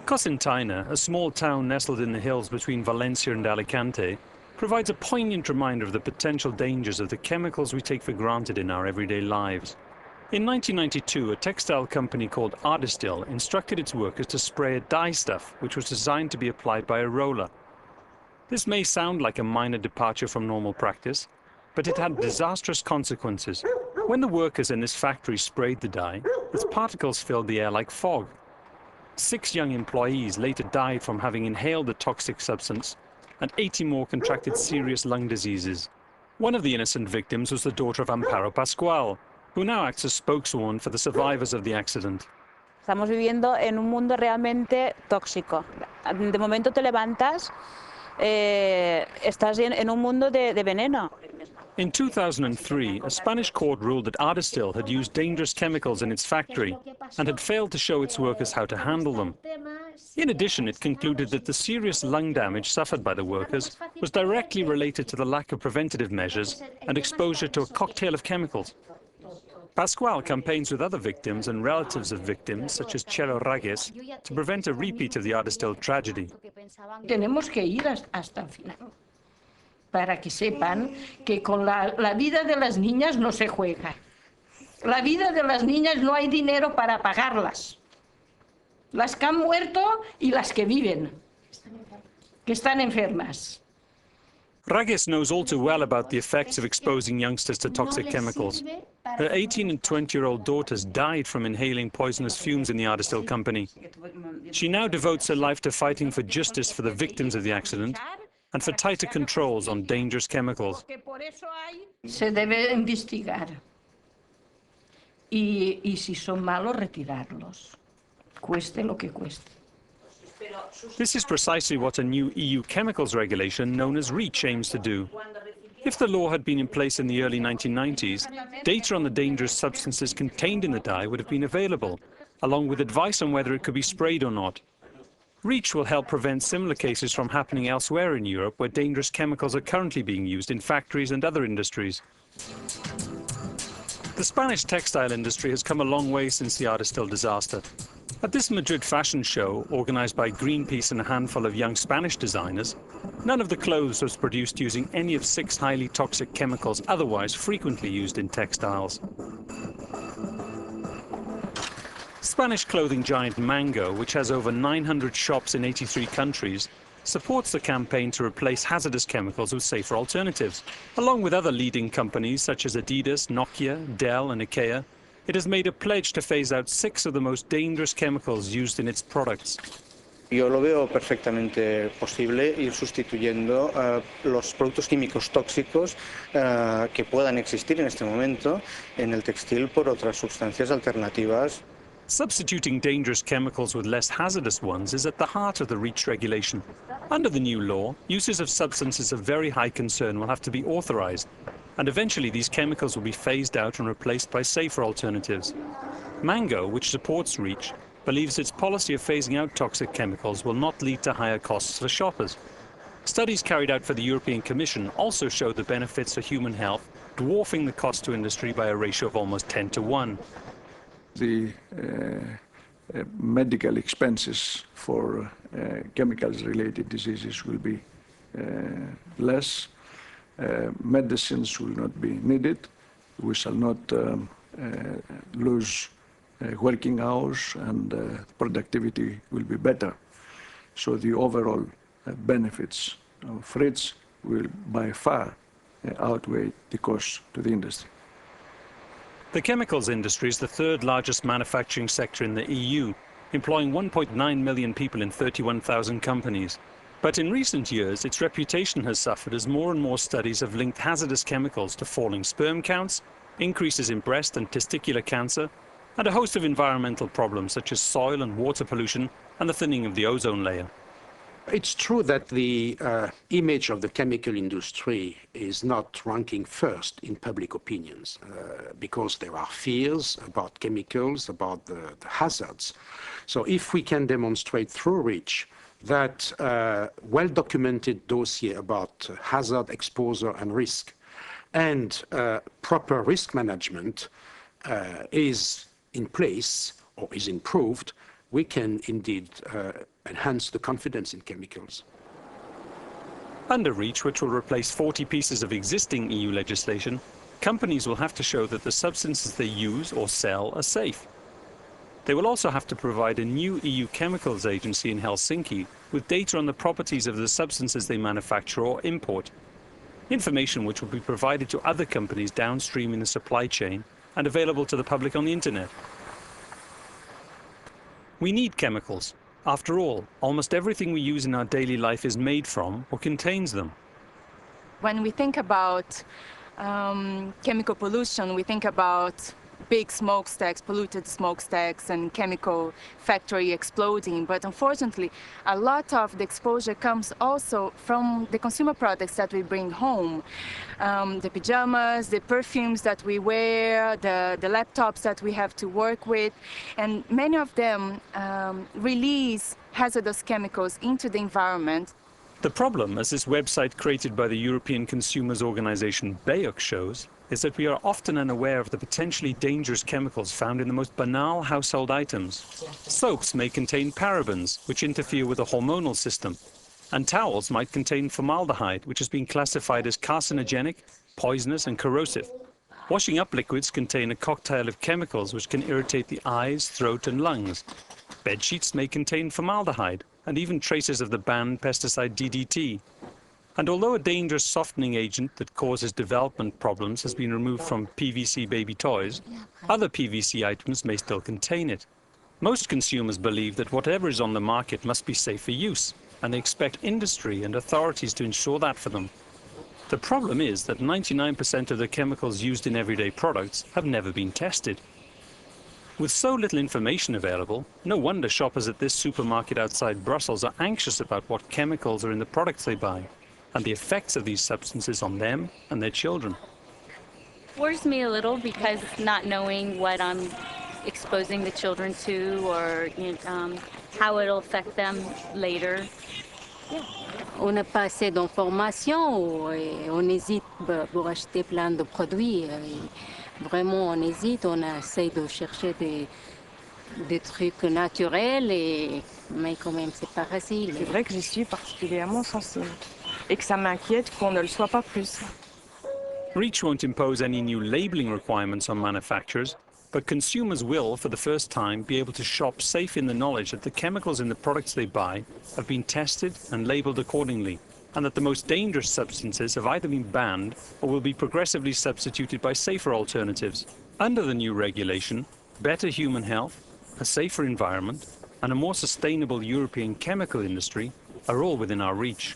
Cocentaina, a small town nestled in the hills between Valencia and Alicante, provides a poignant reminder of the potential dangers of the chemicals we take for granted in our everyday lives. In 1992, a textile company called Ardestil instructed its workers to spray a dye stuff which was designed to be applied by a roller. This may sound like a minor departure from normal practice, but it had disastrous consequences. When the workers in this factory sprayed the dye, its particles filled the air like fog. 6 young employees later died from having inhaled the toxic substance, and 80 more contracted serious lung diseases. One of the innocent victims was the daughter of Amparo Pascual, who now acts as spokeswoman for the survivors of the accident. Estamos viviendo en un mundo realmente tóxico. De momento te levantas, estás en un mundo de veneno. In 2003, a Spanish court ruled that Ardestil had used dangerous chemicals in its factory and had failed to show its workers how to handle them. In addition, it concluded that the serious lung damage suffered by the workers was directly related to the lack of preventative measures and exposure to a cocktail of chemicals. Pascual campaigns with other victims and relatives of victims, such as Chelo Ragues, to prevent a repeat of the Ardestil tragedy. Tenemos que ir hasta el final, para que sepan que con la vida de las niñas no se juega. La vida de las niñas no hay dinero para pagarlas. Las que han muerto y las que viven, que están enfermas. Ragues knows all too well about the effects of exposing youngsters to toxic chemicals. Her 18 and 20-year-old daughters died from inhaling poisonous fumes in the Ardestil company. She now devotes her life to fighting for justice for the victims of the accident and for tighter controls on dangerous chemicals. Se debe investigar y si son malos retirarlos, cueste lo que cueste. This is precisely what a new EU chemicals regulation known as Reach aims to do. If the law had been in place in the early 1990s, data on the dangerous substances contained in the dye would have been available, along with advice on whether it could be sprayed or not. Reach will help prevent similar cases from happening elsewhere in Europe where dangerous chemicals are currently being used in factories and other industries. The Spanish textile industry has come a long way since the Ardestil disaster. At this Madrid fashion show, organized by Greenpeace and a handful of young Spanish designers, none of the clothes was produced using any of 6 highly toxic chemicals otherwise frequently used in textiles. Spanish clothing giant Mango, which has over 900 shops in 83 countries, supports the campaign to replace hazardous chemicals with safer alternatives. Along with other leading companies such as Adidas, Nokia, Dell and IKEA, it has made a pledge to phase out 6 of the most dangerous chemicals used in its products. Yo lo veo perfectamente posible ir sustituyendo los productos químicos tóxicos que puedan existir en este momento en el textil por otras sustancias alternativas. Substituting dangerous chemicals with less hazardous ones is at the heart of the REACH regulation. Under the new law, uses of substances of very high concern will have to be authorized, and eventually these chemicals will be phased out and replaced by safer alternatives. Mango, which supports REACH, believes its policy of phasing out toxic chemicals will not lead to higher costs for shoppers. Studies carried out for the European Commission also show the benefits for human health, dwarfing the cost to industry by a ratio of almost 10 to 1. The medical expenses for chemicals-related diseases will be less. Medicines will not be needed. We shall not lose working hours, and productivity will be better. So the overall benefits of REACH will by far outweigh the cost to the industry. The chemicals industry is the 3rd largest manufacturing sector in the EU, employing 1.9 million people in 31,000 companies. But in recent years, its reputation has suffered as more and more studies have linked hazardous chemicals to falling sperm counts, increases in breast and testicular cancer, and a host of environmental problems such as soil and water pollution and the thinning of the ozone layer. It's true that the image of the chemical industry is not ranking first in public opinions because there are fears about chemicals, about the hazards. So if we can demonstrate through REACH that well-documented dossier about hazard, exposure and risk and proper risk management is in place or is improved, we can indeed enhance the confidence in chemicals. Under Reach, which will replace 40 pieces of existing EU legislation, companies will have to show that the substances they use or sell are safe. They will also have to provide a new EU chemicals agency in Helsinki with data on the properties of the substances they manufacture or import, information which will be provided to other companies downstream in the supply chain and available to the public on the internet. We need chemicals. After all, almost everything we use in our daily life is made from or contains them. When we think about chemical pollution, we think about big smokestacks, polluted smokestacks and chemical factory exploding. But unfortunately, a lot of the exposure comes also from the consumer products that we bring home. The pajamas, the perfumes that we wear, the laptops that we have to work with. And many of them release hazardous chemicals into the environment. The problem, as this website created by the European consumers organization BEUC shows, is that we are often unaware of the potentially dangerous chemicals found in the most banal household items. Soaps may contain parabens, which interfere with the hormonal system, and towels might contain formaldehyde, which has been classified as carcinogenic, poisonous and corrosive. Washing up liquids contain a cocktail of chemicals which can irritate the eyes, throat and lungs. Bed sheets may contain formaldehyde, and even traces of the banned pesticide DDT. And although a dangerous softening agent that causes development problems has been removed from PVC baby toys, other PVC items may still contain it. Most consumers believe that whatever is on the market must be safe for use, and they expect industry and authorities to ensure that for them. The problem is that 99% of the chemicals used in everyday products have never been tested. With so little information available, no wonder shoppers at this supermarket outside Brussels are anxious about what chemicals are in the products they buy, and the effects of these substances on them and their children. Worries me a little because not knowing what I'm exposing the children to or how it'll affect them later. On n'a pas assez d'informations et on hésite pour acheter plein de produits. Vraiment, on hésite, on essaie de chercher des trucs naturels, mais quand même, c'est pas facile. C'est vrai que j'y suis particulièrement sensible et que ça m'inquiète qu'on ne le soit pas plus. Reach won't impose any new labeling requirements on manufacturers, but consumers will, for the first time, be able to shop safe in the knowledge that the chemicals in the products they buy have been tested and labeled accordingly, and that the most dangerous substances have either been banned or will be progressively substituted by safer alternatives. Under the new regulation, better human health, a safer environment, and a more sustainable European chemical industry are all within our reach.